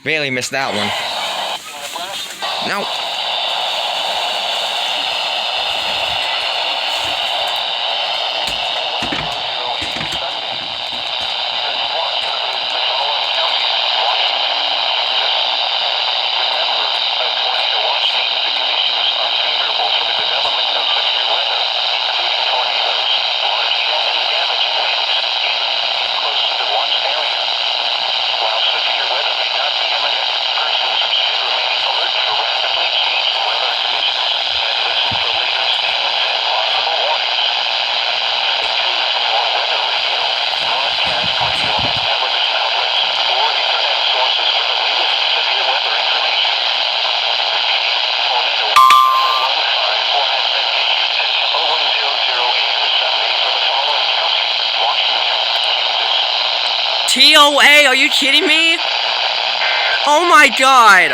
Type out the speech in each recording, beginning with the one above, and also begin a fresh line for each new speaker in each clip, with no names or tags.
Barely missed that one. No. TOA, are you kidding me? Oh my god!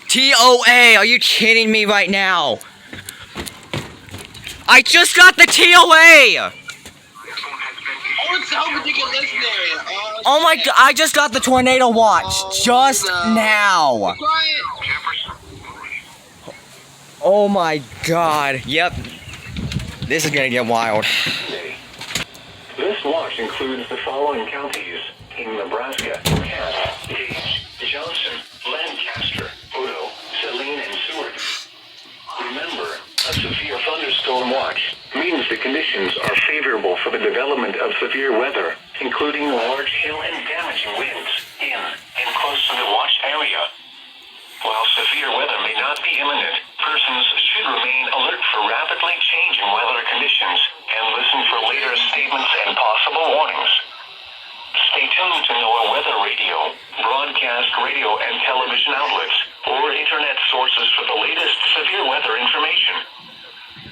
TOA, are you kidding me right now? I just got the TOA!
Oh, it's so ridiculous,
Oh my god, I just got the tornado watch just now. Oh my god, yep. This is gonna get wild.
This watch includes the following counties in Nebraska: Cass, Gage, Johnson, Lancaster, Odo, Saline, and Seward. Remember, a severe thunderstorm watch means the conditions are favorable for the development of severe weather, including large hail and damaging winds in and close to the watch area. While severe weather may not be imminent, persons should remain alert for rapidly changing weather conditions and listen for later statements and possible warnings. Stay tuned to NOAA weather radio, broadcast radio and television outlets, or internet sources for the latest severe weather information.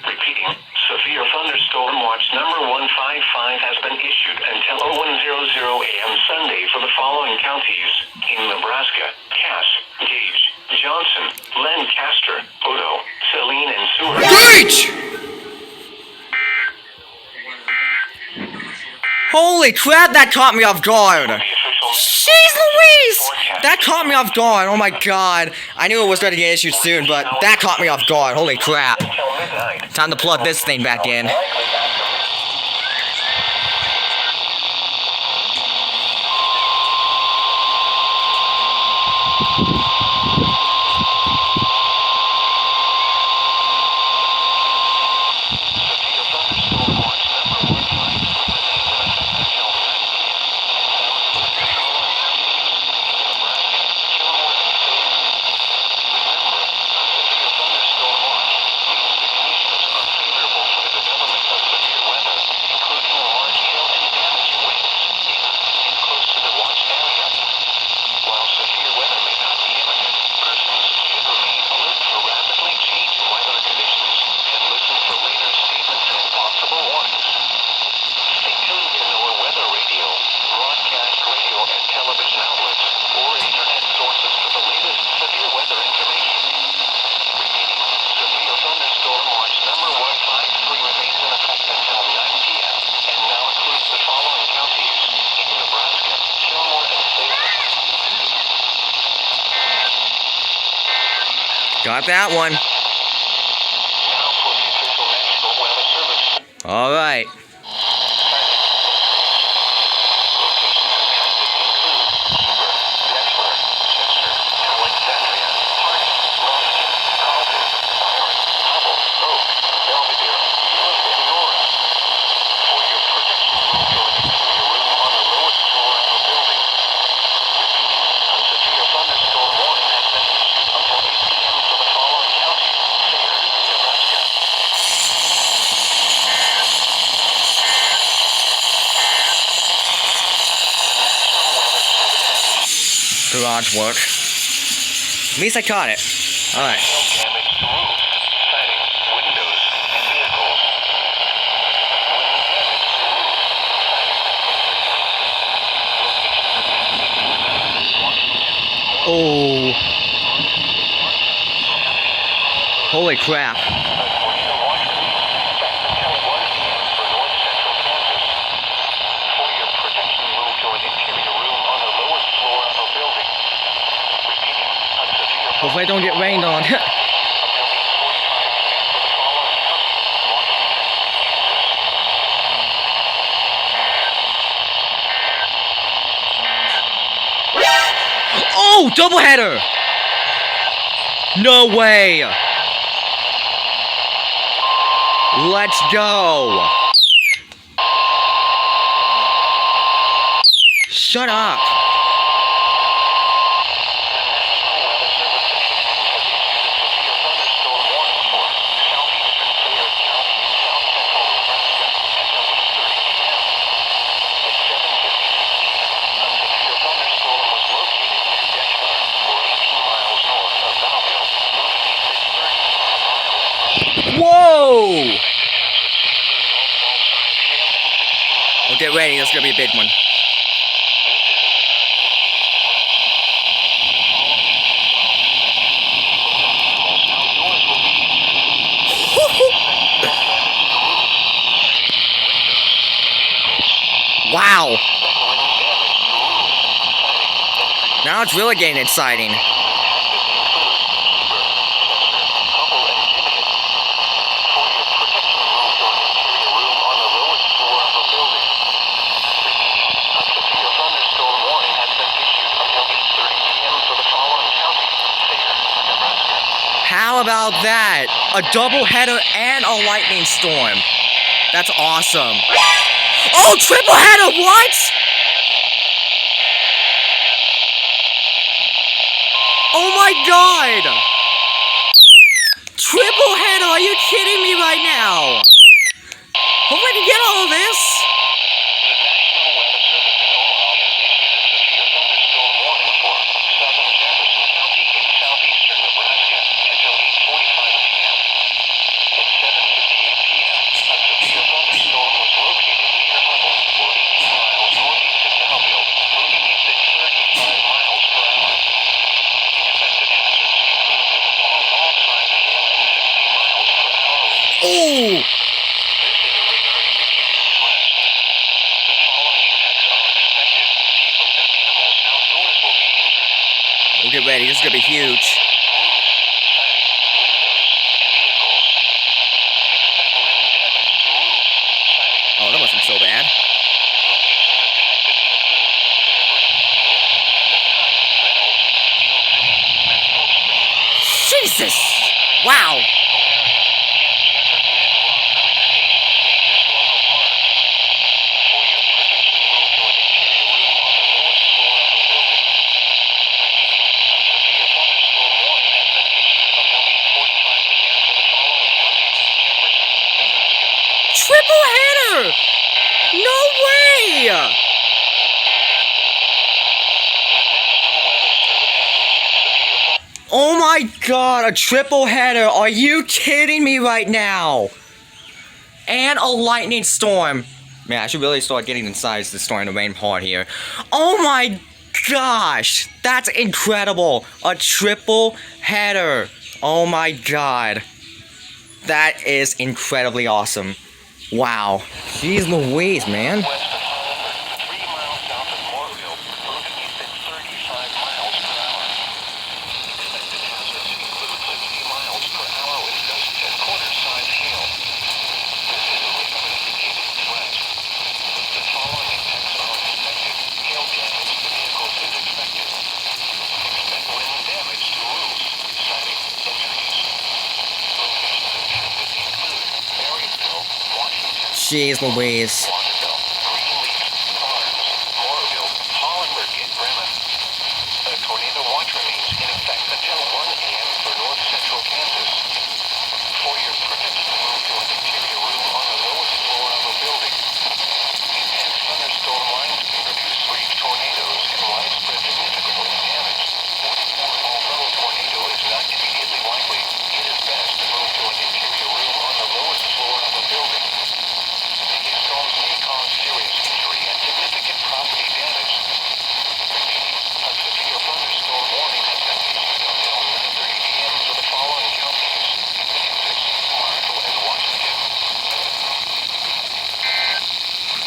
Repeating, severe thunderstorm watch number 155 has been issued until 0100 a.m. Sunday for the following counties in Nebraska: Cass, Gage, Johnson, Lancaster, Odo, Saline, and Seward.
Gage! Holy crap, that caught me off guard. Jeez Louise! That caught me off guard, oh my god. I knew it was going to get issued soon, but that caught me off guard, holy crap. Time to plug this thing back in. Got that one. All right. Garage work. At least I caught it. Alright. Oh. Holy crap. Hopefully I don't get rained on. Oh, doubleheader! No way! Let's go! Shut up! Whoa! Oh, get ready, that's gonna be a big one. Wow! Now it's really getting exciting. How about that? A doubleheader and a lightning storm. That's awesome. Oh, triple header, what? Oh my god! Triple header, are you kidding me right now? Hope I can get all of this. Oh! We'll get ready, this is gonna be huge. Oh, that wasn't so bad. Jesus! Wow! Triple header! No way! Oh my god, a triple header! Are you kidding me right now? And a lightning storm. Man, I should really start getting inside the storm the rain part here. Oh my gosh! That's incredible! A triple header! Oh my god. That is incredibly awesome. Wow. Jeez Louise, man. Jeez Louise.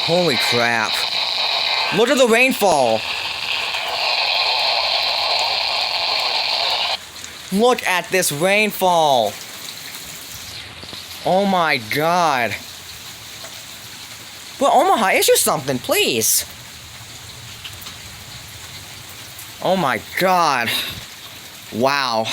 Holy crap. Look at the rainfall. Look at this rainfall. Oh my god. Well, Omaha, issue something, please. Oh my god. Wow.